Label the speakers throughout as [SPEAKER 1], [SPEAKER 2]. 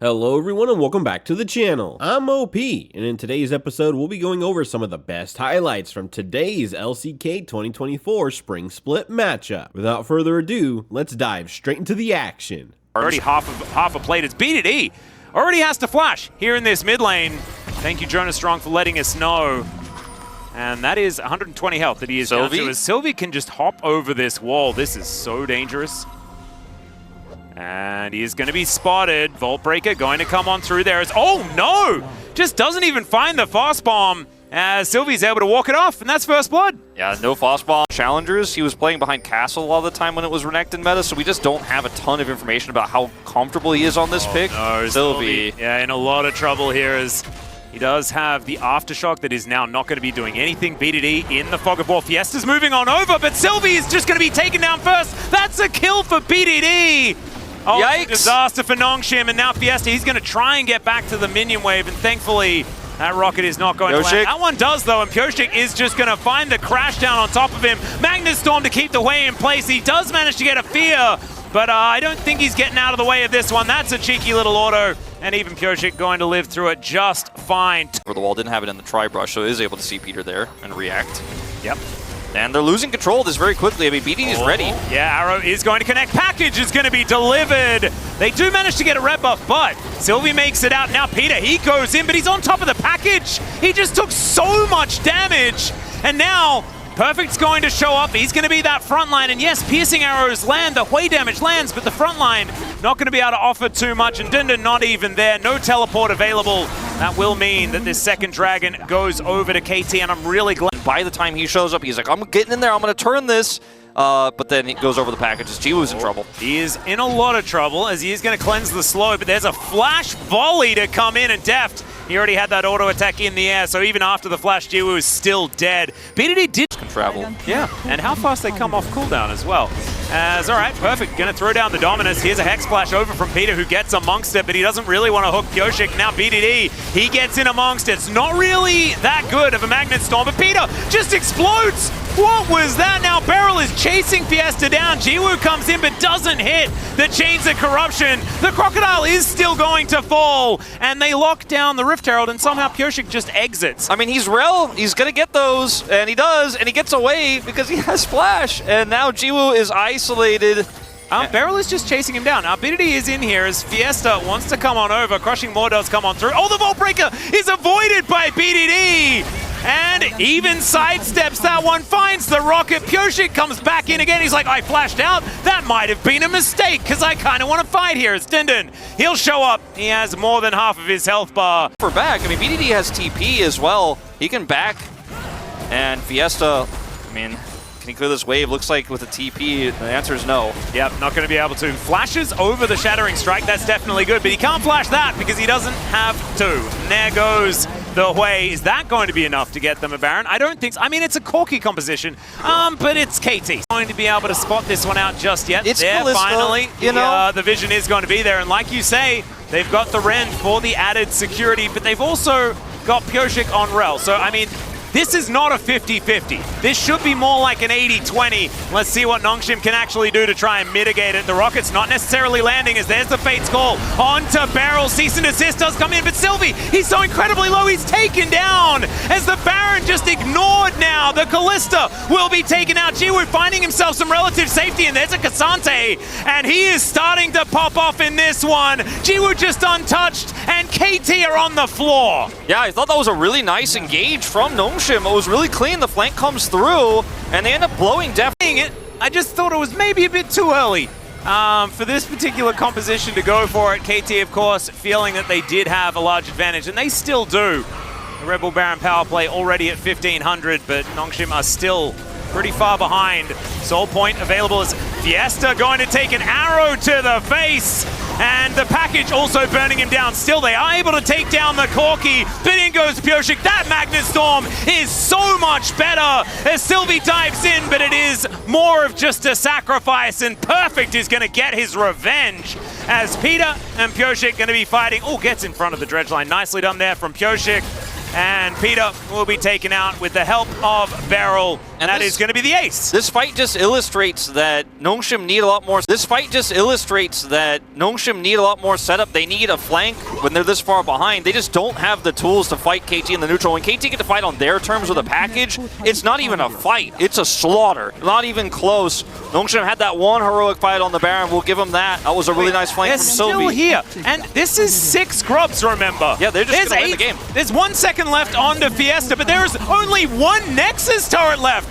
[SPEAKER 1] Hello everyone and welcome back to the channel. I'm OP, and in today's episode we'll be going over some of the best highlights from today's LCK 2024 Spring Split matchup. Without further ado, let's dive straight into the action.
[SPEAKER 2] Already half a plate. It's BDD. Already has to flash here in this mid lane. Thank you, Jonas Strong, for letting us know. And that is 120 health that he is down to, as Sylvie can just hop over this wall. This is so dangerous. And he is going to be spotted. Vault Breaker going to come on through there. Oh no! Just doesn't even find the fast bomb as Sylvie's able to walk it off, and that's first blood.
[SPEAKER 3] Yeah, no fast bomb. Challengers, he was playing behind Castle a lot of the time when it was Renekton meta, so we just don't have a ton of information about how comfortable he is on this pick.
[SPEAKER 2] No, Sylvie. Yeah, in a lot of trouble here as he does have the Aftershock that is now not going to be doing anything. BDD in the fog of war. Fiesta's moving on over, but Sylvie is just going to be taken down first. That's a kill for BDD. Oh, yikes. Disaster for Nongshim, and now Fiesta, he's going to try and get back to the minion wave, and thankfully that rocket is not going to land. That one does, though, and Pyoshik is just going to find the crash down on top of him. Magnus Storm to keep the way in place. He does manage to get a fear, but I don't think he's getting out of the way of this one. That's a cheeky little auto, and even Pyoshik going to live through it just fine.
[SPEAKER 3] For the wall, didn't have it in the tri-brush, so is able to see Peter there and react.
[SPEAKER 2] Yep.
[SPEAKER 3] And they're losing control of this very quickly. I mean, BD is ready.
[SPEAKER 2] Yeah, Arrow is going to connect. Package is going to be delivered. They do manage to get a red buff, but Sylvie makes it out. Now Peter, he goes in, but he's on top of the package. He just took so much damage. And now Perfect's going to show up. He's going to be that front line. And yes, piercing arrows land, the way damage lands, but the front line not going to be able to offer too much. And Dindin not even there. No teleport available. That will mean that this second dragon goes over to KT, and I'm really glad.
[SPEAKER 3] By the time he shows up, he's like, I'm getting in there, I'm going to turn this. But then he goes over the packages. Jiwoo's in trouble.
[SPEAKER 2] He is in a lot of trouble as he is going to cleanse the slow, but there's a flash volley to come in, and Deft, he already had that auto attack in the air, so even after the flash, Jiwoo is still dead. BDD did
[SPEAKER 3] travel.
[SPEAKER 2] Yeah, and how fast they come off cooldown as well. As, all right, perfect. Going to throw down the Dominus. Here's a Hex Splash over from Peter, who gets amongst it, but he doesn't really want to hook Pyoshik. Now BDD, he gets in amongst it. It's not really that good of a Magnet Storm, but Peter just explodes. What was that? Now Beryl is chasing Fiesta down. Jiwoo comes in, but doesn't hit the Chains of Corruption. The Crocodile is still going to fall, and they lock down the Rift Herald, and somehow Pyoshik just exits.
[SPEAKER 3] I mean, he's Rel. He's going to get those, and he does, and he gets away because he has Splash, and now Jiwoo is isolated.
[SPEAKER 2] Beryl is just chasing him down. Now, BDD is in here as Fiesta wants to come on over. Crushing Maw does come on through. Oh, the Vault Breaker is avoided by BDD! And even sidesteps that one, finds the rocket. Pyoshik comes back in again. He's like, I flashed out. That might have been a mistake because I kind of want to fight here. It's Dindin. He'll show up. He has more than half of his health bar.
[SPEAKER 3] For back, I mean, BDD has TP as well. He can back. And Fiesta, I mean, can he clear this wave? Looks like with a TP, the answer is no.
[SPEAKER 2] Yep, not going to be able to. Flashes over the Shattering Strike. That's definitely good, but he can't flash that because he doesn't have to. And there goes the way. Is that going to be enough to get them a Baron? I don't think so. I mean, it's a Corky composition, but it's KT. Going to be able to spot this one out just yet.
[SPEAKER 3] It's
[SPEAKER 2] there,
[SPEAKER 3] Callisto,
[SPEAKER 2] finally,
[SPEAKER 3] you know?
[SPEAKER 2] The vision is going to be there. And like you say, they've got the Rend for the added security, but they've also got Pyoshik on Rel. So, I mean, this is not a 50-50. This should be more like an 80-20. Let's see what Nongshim can actually do to try and mitigate it. The rocket's not necessarily landing as there's the Fate's Call onto Beryl. Cease and desist does come in, but Sylvie, he's so incredibly low, he's taken down as the Baron just ignored now. The Callista will be taken out. Jiwoo finding himself some relative safety, and there's a Cassante, and he is starting to pop off in this one. Jiwoo just untouched, and KT are on the floor.
[SPEAKER 3] Yeah, I thought that was a really nice engage from Nongshim. It was really clean. The flank comes through, and they end up blowing it.
[SPEAKER 2] I just thought it was maybe a bit too early for this particular composition to go for it. KT, of course, feeling that they did have a large advantage, and they still do. The Red Bull Baron power play already at 1,500, but Nongshim are still pretty far behind. Soul Point available as Fiesta going to take an arrow to the face, and the package also burning him down. Still, they are able to take down the Corky, but in goes Pyoshik. That Magnet Storm is so much better as Sylvie dives in, but it is more of just a sacrifice, and Perfect is going to get his revenge as Peter and Pyoshik going to be fighting. Oh, gets in front of the dredge line. Nicely done there from Pyoshik. And Peter will be taken out with the help of Beryl. And that is going to be the ace.
[SPEAKER 3] This fight just illustrates that Nongshim need a lot more. Setup. They need a flank when they're this far behind. They just don't have the tools to fight KT in the neutral. When KT get to fight on their terms with a package, it's not even a fight. It's a slaughter. Not even close. Nongshim had that one heroic fight on the Baron. We'll give them that. That was a really nice flank from Sylvie.
[SPEAKER 2] They're still here. And this is 6 grubs, remember?
[SPEAKER 3] Yeah, they're just going to win the game.
[SPEAKER 2] There's 1 second left on to Fiesta, but there's only 1 Nexus turret left.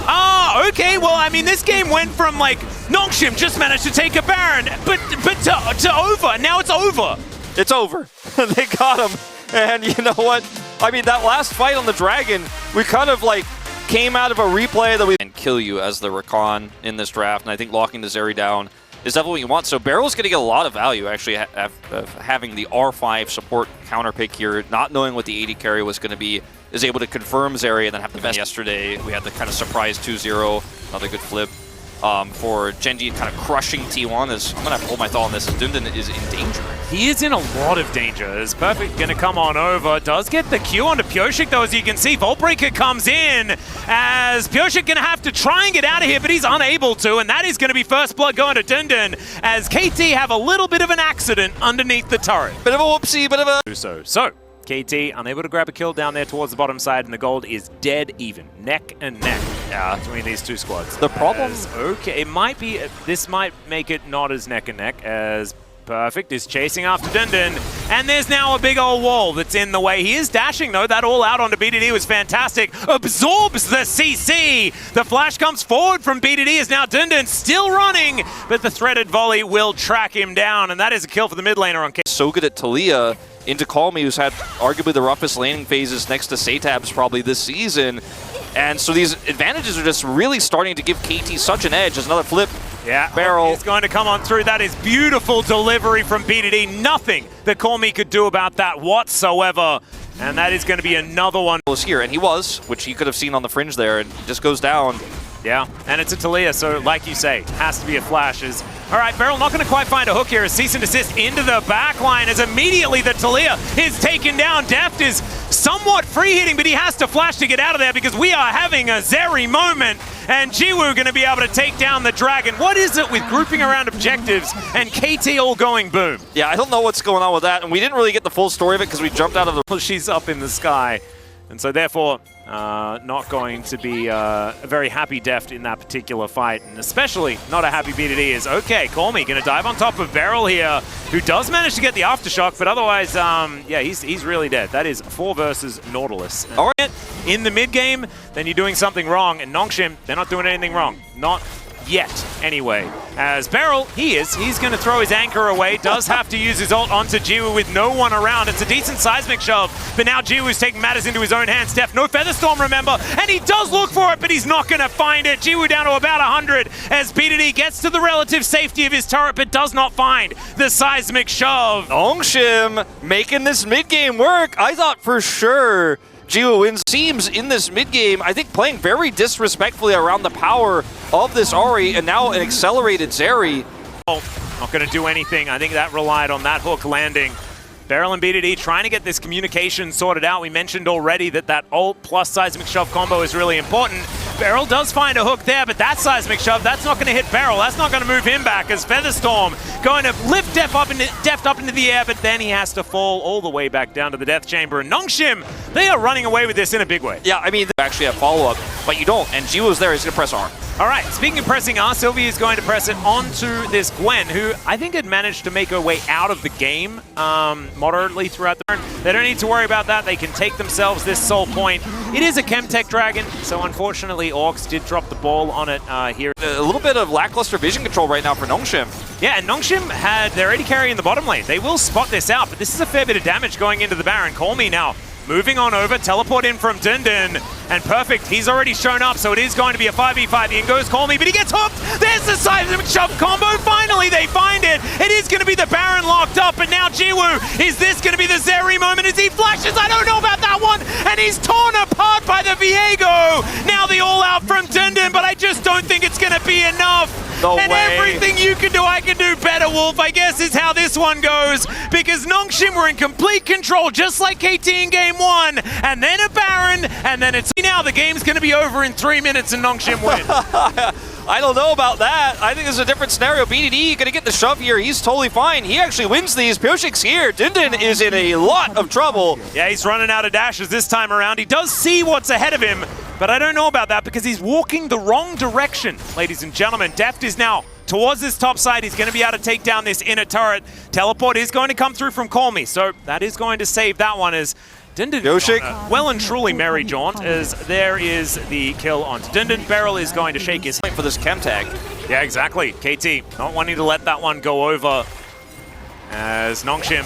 [SPEAKER 2] Ah, okay, well, I mean, this game went from, like, Nongshim just managed to take a Baron, but to over. Now it's over.
[SPEAKER 3] It's over. They got him. And you know what? I mean, that last fight on the Dragon, we kind of, like, came out of a replay that we... And kill you as the Rakan in this draft, and I think locking the Zeri down is definitely what you want. So Barrel's going to get a lot of value, actually, having the R5 support counter pick here, not knowing what the 80 carry was going to be, is able to confirm Zeri and then have the best. Yesterday, we had the kind of surprise 2-0, another good flip for Genji, kind of crushing T1. I'm going to hold my thought on this, as Dundun is in danger.
[SPEAKER 2] He is in a lot of danger. Is Perfect going to come on over. Does get the Q onto Pyosik, though, as you can see. Voltbreaker comes in as Pyosik going to have to try and get out of here, but he's unable to, and that is going to be first blood going to Dundun as KT have a little bit of an accident underneath the turret.
[SPEAKER 3] Bit of a whoopsie, bit of a...
[SPEAKER 2] So, KT unable to grab a kill down there towards the bottom side, and the gold is dead even, neck and neck between these 2 squads.
[SPEAKER 3] The problem...
[SPEAKER 2] Okay, it might be... This might make it not as neck and neck, as Perfect is chasing after Dundun, and there's now a big old wall that's in the way. He is dashing, though. That all out onto BDD was fantastic. Absorbs the CC. The flash comes forward from BDD as now Dundun still running, but the threaded volley will track him down, and that is a kill for the mid laner on KT.
[SPEAKER 3] So good at Talia into Calmy, who's had arguably the roughest laning phases next to Satabs probably this season. And so these advantages are just really starting to give KT such an edge. There's another flip.
[SPEAKER 2] Yeah,
[SPEAKER 3] Barrel.
[SPEAKER 2] He's going to come on through. That is beautiful delivery from BDD. Nothing that Calmy could do about that whatsoever. And that is going to be another one.
[SPEAKER 3] Was here, and he was, which you could have seen on the fringe there, and he just goes down.
[SPEAKER 2] Yeah, and it's a Talia, so like you say, has to be a flash. All right, Beryl not going to quite find a hook here. A cease and desist into the back line as immediately the Talia is taken down. Deft is somewhat free hitting, but he has to flash to get out of there because we are having a Zeri moment. And Jiwoo going to be able to take down the Dragon. What is it with grouping around objectives and KT all going boom?
[SPEAKER 3] Yeah, I don't know what's going on with that, and we didn't really get the full story of it because we jumped out of the...
[SPEAKER 2] Well, she's up in the sky. And so therefore, not going to be a very happy Deft in that particular fight, and especially not a happy BDD is, okay, Calmy going to dive on top of Beryl here, who does manage to get the aftershock, but otherwise, yeah, he's really dead. That is 4 versus Nautilus.
[SPEAKER 3] All right.
[SPEAKER 2] In the mid game, then you're doing something wrong, and Nongshim, they're not doing anything wrong. Not yet, anyway. As Beryl, he's going to throw his anchor away, does have to use his ult onto Jiwoo with no one around. It's a decent seismic shove, but now Jiwoo's taking matters into his own hands. Def, no Featherstorm, remember, and he does look for it, but he's not going to find it. Jiwoo down to about 100 as BDD gets to the relative safety of his turret, but does not find the seismic shove.
[SPEAKER 3] Nongshim making this mid-game work. I thought for sure Jiwoo wins. Seems in this mid-game, I think, playing very disrespectfully around the power of this Ahri, and now an accelerated Zeri.
[SPEAKER 2] Oh, not going to do anything. I think that relied on that hook landing. Beryl and BDD trying to get this communication sorted out. We mentioned already that ult plus seismic shove combo is really important. Beryl does find a hook there, but that seismic shove, that's not going to hit Beryl. That's not going to move him back as Featherstorm going to lift Deft up into the air, but then he has to fall all the way back down to the death chamber. And Nongshim, they are running away with this in a big way.
[SPEAKER 3] Yeah, I mean, they actually have follow-up, but you don't. And Jiwoo's there, he's going to press R.
[SPEAKER 2] All right, speaking of pressing R, Sylvie is going to press it onto this Gwen, who I think had managed to make her way out of the game moderately throughout the turn. They don't need to worry about that. They can take themselves this soul point. It is a Chemtech Dragon, so unfortunately Orcs did drop the ball on it here.
[SPEAKER 3] A little bit of lackluster vision control right now for Nongshim.
[SPEAKER 2] Yeah, and Nongshim had their AD carry in the bottom lane. They will spot this out, but this is a fair bit of damage going into the Baron. Calmy now moving on over, teleport in from Dundun, and Perfect, he's already shown up, so it is going to be a 5v5. In goes Calmy, but he gets hooked! There's the seismic shove combo! Finally, they find it! It is going to be the Baron locked up, and now Jiwoo, is this going to be the Zeri moment as he flashes? I don't know about that one! And he's torn apart out by the Viego. Now the all-out from Dundon, but I just don't think it's going to be enough.
[SPEAKER 3] No
[SPEAKER 2] and
[SPEAKER 3] way.
[SPEAKER 2] Everything you can do, I can do better, Wolf, I guess is how this one goes. Because Nongshim were in complete control, just like KT in game 1. And then a Baron, and then it's now the game's going to be over in 3 minutes and Nongshim win.
[SPEAKER 3] I don't know about that. I think this is a different scenario. BDD gonna get the shove here. He's totally fine. He actually wins these. Pioshik's here. Dindin is in a lot of trouble.
[SPEAKER 2] Yeah, he's running out of dashes this time around. He does see what's ahead of him, but I don't know about that because he's walking the wrong direction, ladies and gentlemen. Deft is now towards this top side. He's going to be able to take down this inner turret. Teleport is going to come through from Call Me, so that is going to save that one as Dindin
[SPEAKER 3] Pioshik.
[SPEAKER 2] well and truly merry jaunt as there is the kill on Dindin. Beryl is going to shake his
[SPEAKER 3] For this chem tag.
[SPEAKER 2] Yeah, exactly. KT not wanting to let that one go over as Nongshim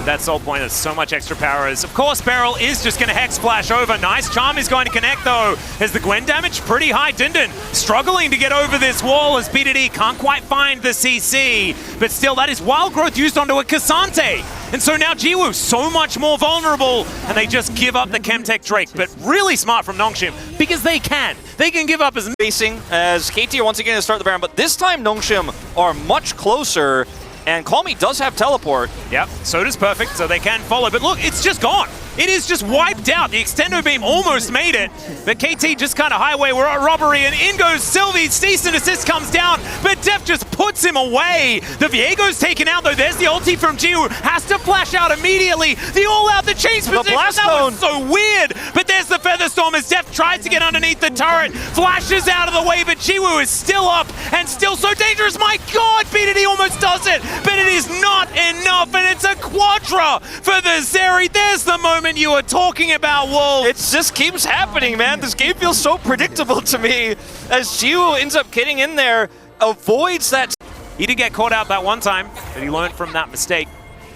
[SPEAKER 2] with that soul point, there's so much extra power as, of course, Beryl is just going to Hex Flash over. Nice Charm is going to connect, though, as the Gwen damage pretty high. Dindin struggling to get over this wall as BDD can't quite find the CC, but still, that is Wild Growth used onto a Cassante. And so now Jiwoo so much more vulnerable, and they just give up the Chemtech Drake. But really smart from Nongshim, because they can. They can give up as...
[SPEAKER 3] Facing as KT once again to start the Baron, but this time Nongshim are much closer, and Call Me does have teleport.
[SPEAKER 2] Yep, so does Perfect, so they can follow. But look, it's just gone. It is just wiped out. The Extendo Beam almost made it, but KT just kind of highway. We're at robbery, and in goes Sylvie. Cease and Assist comes down, but Def just puts him away. The Viego's taken out, though. There's the ulti from Jiwoo. Has to flash out immediately. The all-out, the chains position. That was so weird, but there's the Featherstorm as Def tries to get underneath the turret. Flashes out of the way, but Jiwoo is still up and still so dangerous. My God, BDD almost does it, but it is not enough, and it's a Quadra for the Zeri. There's the moment you were talking about, Wolf.
[SPEAKER 3] It just keeps happening, man. This game feels so predictable to me as Jiwoo ends up getting in there, avoids that.
[SPEAKER 2] He did get caught out that one time, but he learned from that mistake,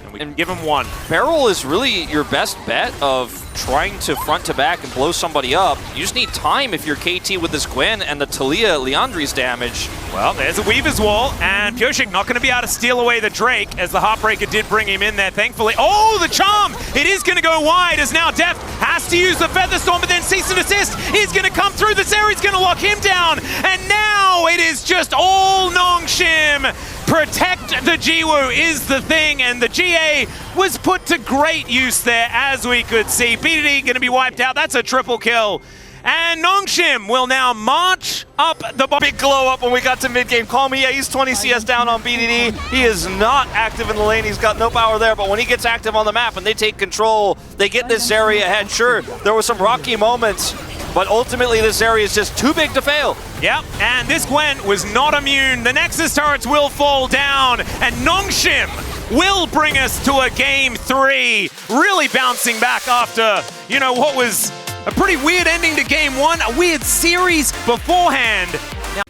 [SPEAKER 2] and we can give him one.
[SPEAKER 3] Beryl is really your best bet of trying to front to back and blow somebody up. You just need time if you're KT with this Gwen and the Talia Leandri's damage.
[SPEAKER 2] Well, there's a Weaver's Wall, and Pioshik not going to be able to steal away the Drake, as the Heartbreaker did bring him in there, thankfully. Oh, the Charm! It is going to go wide, as now Def has to use the Featherstorm, but then Cease and Assist is going to come through. The Zeri's going to lock him down, and now it is just all Nongshim. Protect the Jiwoo is the thing, and the GA was put to great use there, as we could see. BDD going to be wiped out. That's a triple kill. And Nongshim will now march up the
[SPEAKER 3] Big glow up when we got to mid-game. Call Me, yeah, he's 20 CS down on BDD. He is not active in the lane. He's got no power there, but when he gets active on the map and they take control, they get this area ahead. Sure, there were some rocky moments, but ultimately this area is just too big to fail.
[SPEAKER 2] Yep, and this Gwen was not immune. The Nexus turrets will fall down, and Nongshim will bring us to a game 3. Really bouncing back after, you know, what was a pretty weird ending to game 1, a weird series beforehand.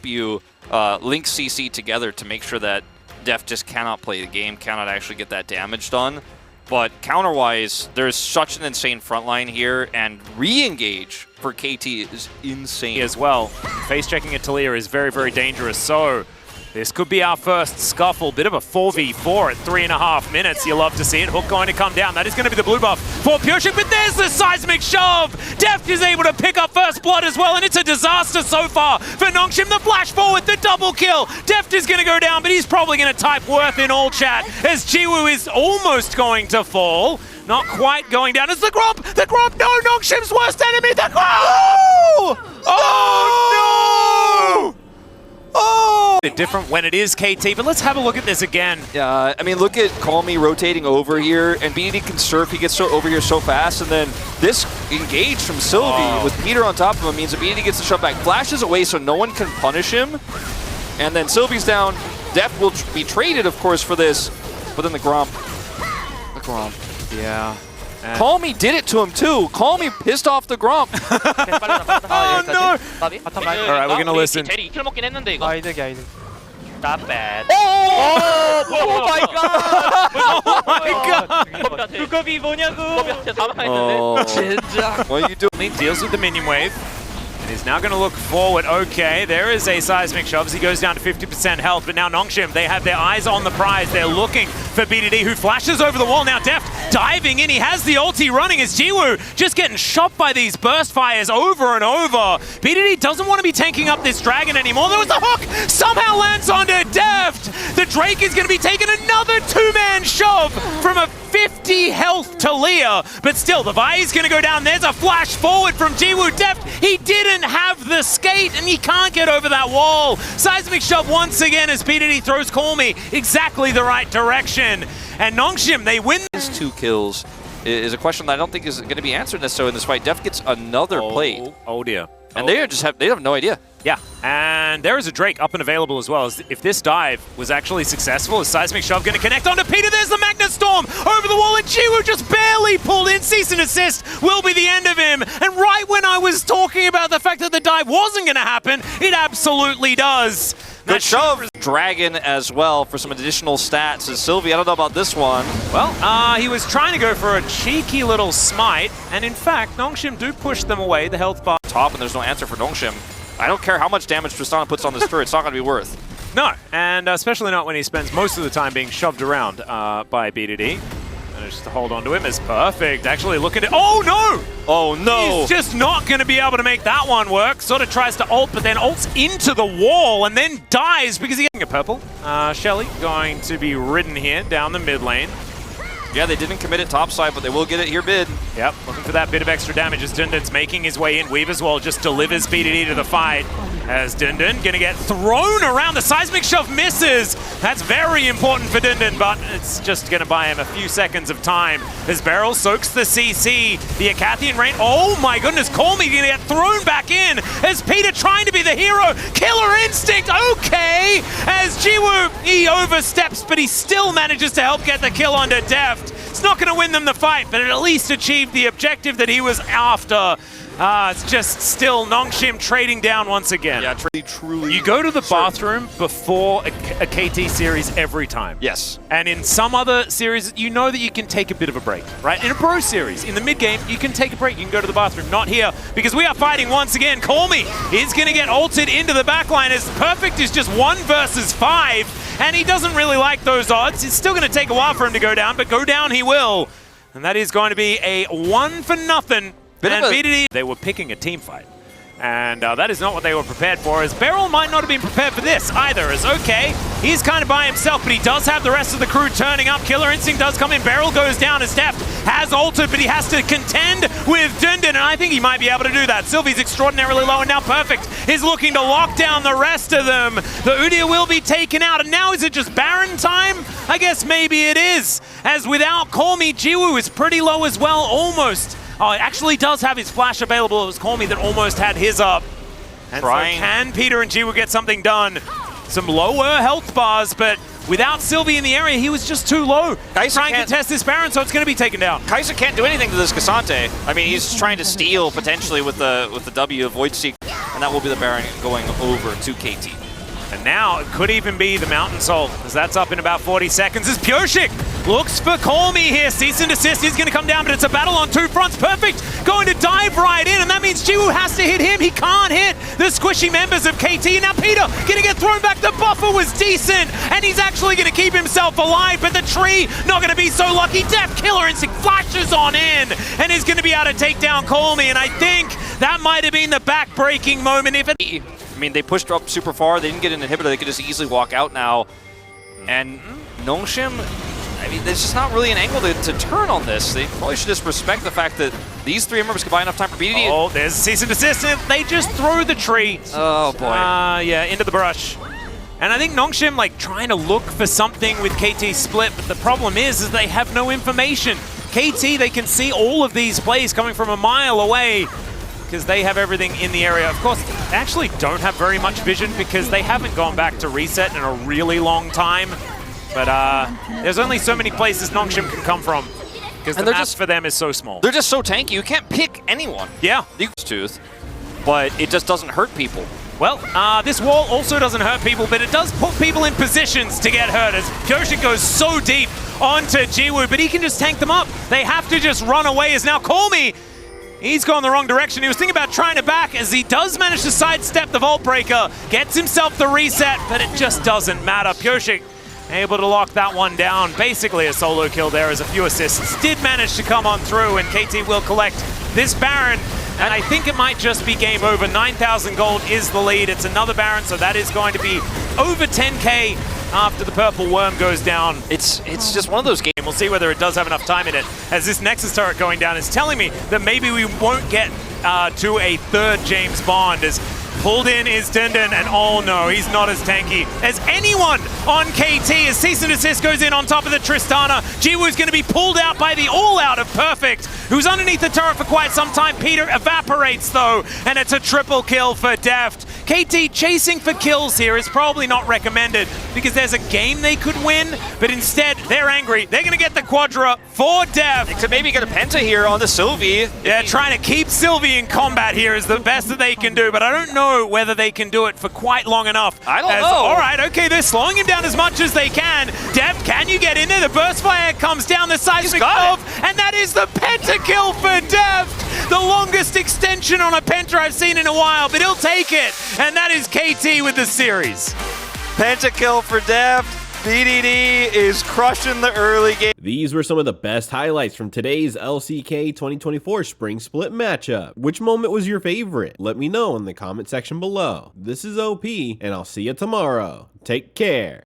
[SPEAKER 3] You link CC together to make sure that Def just cannot play the game, cannot actually get that damage done. But counter-wise, there's such an insane front line here, and re-engage for KT is insane.
[SPEAKER 2] As well, face-checking at Talia is very, very dangerous. So this could be our first scuffle. Bit of a 4v4 at 3.5 minutes. You love to see it. Hook going to come down. That is going to be the blue buff for Pioshik, but there's the seismic shove. Deft is able to pick up first blood as well, and it's a disaster so far for Nongshim. The flash forward, the double kill. Deft is going to go down, but he's probably going to type worth in all chat as Jiwoo is almost going to fall. Not quite going down. It's the Gromp! The Gromp! No! Nongshim's worst enemy! The Gromp! Oh, no! Oh! A bit different when it is KT, but let's have a look at this again.
[SPEAKER 3] Yeah, I mean, look at Call Me rotating over here, and BDD can surf. He gets so over here so fast, and then this engage from Sylvie with Peter on top of him means that BDD gets the shove back, flashes away so no one can punish him, and then Sylvie's down. Def will be traded, of course, for this, but then the Gromp. The Gromp.
[SPEAKER 2] Yeah.
[SPEAKER 3] Call Me did it to him too. Call Me pissed off the Gromp.
[SPEAKER 2] Oh no! Alright, we're gonna listen.
[SPEAKER 4] Not bad.
[SPEAKER 3] Oh
[SPEAKER 4] my god!
[SPEAKER 2] Oh my god!
[SPEAKER 4] 그겁이 뭐냐고!
[SPEAKER 3] What are you doing?
[SPEAKER 2] Deals with the minion wave. And He's now going to look forward. Okay, there is a seismic shove as he goes down to 50% health, but now Nongshim, they have their eyes on the prize. They're looking for BDD, who flashes over the wall. Now Deft diving in. He has the ulti running as Jiwoo just getting shot by these burst fires over and over. BDD doesn't want to be tanking up this dragon anymore. There was the hook! Somehow lands onto Deft! The Drake is going to be taking another two-man shove from a 50 health to Leah, but still the Vi is going to go down. There's a flash forward from Jiwoo. Deft, he didn't have the skate and he can't get over that wall. Seismic shove once again as BDD throws Call Me exactly the right direction. And Nongshim, they win.
[SPEAKER 3] His 2 kills is a question that I don't think is going to be answered necessarily in this fight. Deft gets another plate.
[SPEAKER 2] Oh dear.
[SPEAKER 3] And they have no idea.
[SPEAKER 2] Yeah, and there is a Drake up and available as well. If this dive was actually successful, is Seismic Shove going to connect onto Peter? There's the Magnet Storm over the wall, and Jiwoo just barely pulled in. Cease and Assist will be the end of him. And right when I was talking about the fact that the dive wasn't going to happen, it absolutely does.
[SPEAKER 3] Good shove. Dragon as well for some additional stats. As Sylvie, I don't know about this one.
[SPEAKER 2] Well, he was trying to go for a cheeky little smite, and in fact, Nongshim do push them away. The health bar
[SPEAKER 3] top, and there's no answer for Nongshim. I don't care how much damage Tristana puts on this turret, it's not going to be worth.
[SPEAKER 2] No, and especially not when he spends most of the time being shoved around by BDD. And just to hold on to him is perfect. Actually, look at it. Oh, no!
[SPEAKER 3] Oh, no!
[SPEAKER 2] He's just not going to be able to make that one work. Sort of tries to ult, but then ults into the wall and then dies because he's getting a purple. Shelly going to be ridden here down the mid lane.
[SPEAKER 3] Yeah, they didn't commit it topside, but they will get it here mid.
[SPEAKER 2] Yep, looking for that bit of extra damage as Dundun's making his way in. Weave as well just delivers BDD to the fight as Dundun gonna get thrown around. The seismic shove misses. That's very important for Dundun, but it's just gonna buy him a few seconds of time as Beryl soaks the CC. The Acathian rain. Oh my goodness, Call Me gonna get thrown back in as Peter trying to be the hero. Killer Instinct, okay, as Jiwoo, he oversteps, but he still manages to help get the kill onto Deft. It's not going to win them the fight, but it at least achieved the objective that he was after. It's just still Nongshim trading down once again.
[SPEAKER 3] Yeah, truly.
[SPEAKER 2] You go to the bathroom before a KT series every time.
[SPEAKER 3] Yes.
[SPEAKER 2] And in some other series, you know that you can take a bit of a break, right? In a pro series, in the mid game, you can take a break. You can go to the bathroom. Not here, because we are fighting once again. Call Me is going to get ulted into the backline as Perfect is just 1 versus 5, and he doesn't really like those odds. It's still going to take a while for him to go down, but go down he will. And that is going to be a 1-for-0. And BDD, they were picking a team fight. And that is not what they were prepared for, as Beryl might not have been prepared for this either, as okay, he's kind of by himself, but he does have the rest of the crew turning up. Killer Instinct does come in, Beryl goes down as Deft has ulted, but he has to contend with Dundun, and I think he might be able to do that. Sylvie's extraordinarily low, and now Perfect is looking to lock down the rest of them. The Udyr will be taken out, and now is it just Baron time? I guess maybe it is, as without Call Me, Jiwoo is pretty low as well, almost. Oh, it actually does have his flash available. It was Call Me that almost had his up. And so can Peter and Jiwoo get something done? Some lower health bars, but without Sylvie in the area, he was just too low. Kaiser trying to test this Baron, so it's going to be taken down.
[SPEAKER 3] Kaiser can't do anything to this Cassante. I mean, he's trying to steal potentially with the W of Void Seek, and that will be the Baron going over to KT.
[SPEAKER 2] And now it could even be the Mountain Soul, as that's up in about 40 seconds. As Pyoshik looks for Call Me here. Cease and Desist is going to come down, but it's a battle on 2 fronts. Perfect going to dive right in, and that means Jiwoo has to hit him. He can't hit the squishy members of KT. And now Peter going to get thrown back. The buffer was decent, and he's actually going to keep himself alive, but the tree not going to be so lucky. Deft Killer Instinct flashes on in, and is going to be able to take down Call Me, and I think that might have been the back-breaking moment. If it
[SPEAKER 3] I mean, they pushed up super far. They didn't get an inhibitor. They could just easily walk out now. And Nongshim, I mean, there's just not really an angle to turn on this. They probably should just respect the fact that these 3 members could buy enough time for BDD.
[SPEAKER 2] Oh, there's a cease and desist. They just throw the tree.
[SPEAKER 3] Oh, boy.
[SPEAKER 2] Yeah, into the brush. And I think Nongshim, like, trying to look for something with KT split, but the problem is they have no information. KT, they can see all of these plays coming from a mile away, because they have everything in the area. Of course, they actually don't have very much vision because they haven't gone back to reset in a really long time. But there's only so many places Nongshim can come from, because the map for them is so small.
[SPEAKER 3] They're just so tanky, you can't pick anyone.
[SPEAKER 2] Yeah.
[SPEAKER 3] Tooth, but it just doesn't hurt people.
[SPEAKER 2] Well, this wall also doesn't hurt people, but it does put people in positions to get hurt, as Pyoshik goes so deep onto Jiwoo, but he can just tank them up. They have to just run away, as now Call Me, He's gone the wrong direction. He was thinking about trying to back as he does manage to sidestep the Vault Breaker, gets himself the reset, but it just doesn't matter. Pyoshik able to lock that one down. Basically a solo kill there as a few assists did manage to come on through, and KT will collect this Baron. And I think it might just be game over. 9,000 gold is the lead. It's another Baron, so that is going to be over 10k after the purple worm goes down. It's just one of those games. We'll see whether it does have enough time in it, as this Nexus turret going down is telling me that maybe we won't get to a third James Bond, as pulled in is Dundon, and oh no, he's not as tanky as anyone on KT as Cease and Desist goes in on top of the Tristana. Jiwoo's going to be pulled out by the all-out of Perfect, who's underneath the turret for quite some time. Peter evaporates though, and it's a triple kill for Deft. KT chasing for kills here is probably not recommended because there's a game they could win, but instead they're angry. They're going to get the Quadra for Deft.
[SPEAKER 3] They could maybe get a Penta here on the Sylvie.
[SPEAKER 2] Yeah, trying to keep Sylvie in combat here is the best that they can do, but I don't know whether they can do it for quite long enough.
[SPEAKER 3] I don't know.
[SPEAKER 2] All right, okay, they're slowing him down as much as they can. Deft, can you get in there? The burst fire comes down the seismic off, and that is the penta kill for Deft. The longest extension on a penta I've seen in a while, but he'll take it. And that is KT with the series.
[SPEAKER 3] Pentakill for Deft. BDD is crushing the early game.
[SPEAKER 1] These were some of the best highlights from today's LCK 2024 Spring Split matchup. Which moment was your favorite? Let me know in the comment section below. This is OP, and I'll see you tomorrow. Take care.